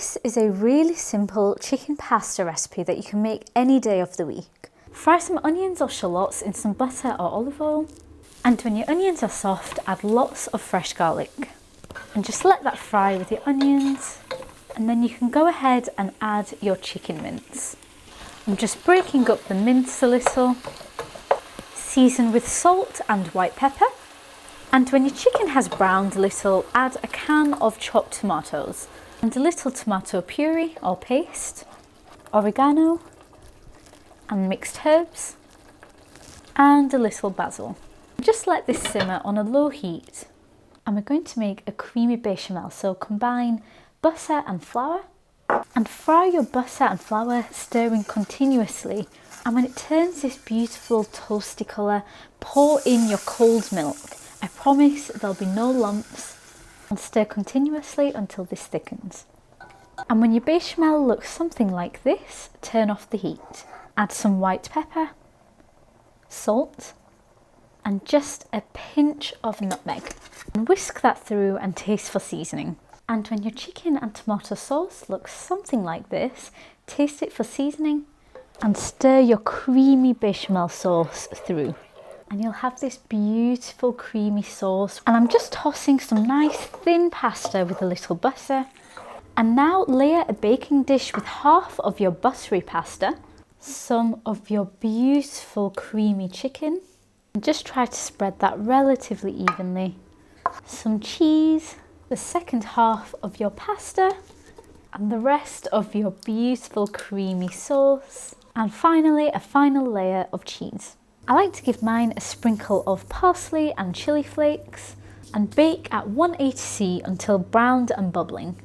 this is a really simple chicken pasta recipe that you can make any day of the week. Fry some onions or shallots in some butter or olive oil, and when your onions are soft, add lots of fresh garlic. And just let that fry with your onions, and then you can go ahead and add your chicken mince. I'm just breaking up the mince a little, season with salt and white pepper. And when your chicken has browned a little, add a can of chopped tomatoes and a little tomato puree or paste, oregano and mixed herbs, and a little basil. Just let this simmer on a low heat. And we're going to make a creamy bechamel, so combine butter and flour and fry your butter and flour, stirring continuously. And when it turns this beautiful toasty colour, pour in your cold milk. I promise there'll be no lumps, and stir continuously until this thickens. And when your bechamel looks something like this, turn off the heat. Add some white pepper, salt, and just a pinch of nutmeg. And whisk that through and taste for seasoning. And when your chicken and tomato sauce looks something like this, taste it for seasoning and stir your creamy bechamel sauce through. And you'll have this beautiful creamy sauce. And I'm just tossing some nice thin pasta with a little butter. And now layer a baking dish with half of your buttery pasta, some of your beautiful creamy chicken, and just try to spread that relatively evenly. Some cheese, the second half of your pasta, and the rest of your beautiful creamy sauce, and finally a final layer of cheese. I like to give mine a sprinkle of parsley and chili flakes and bake at 180°C until browned and bubbling.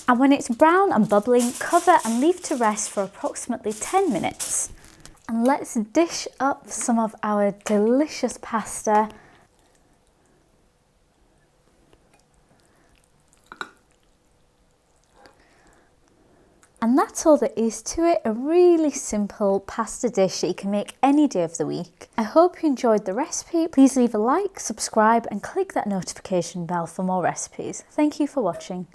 And when it's brown and bubbling, cover and leave to rest for approximately 10 minutes. And let's dish up some of our delicious pasta. And that's all there is to it, a really simple pasta dish that you can make any day of the week. I hope you enjoyed the recipe. Please leave a like, subscribe and click that notification bell for more recipes. Thank you for watching.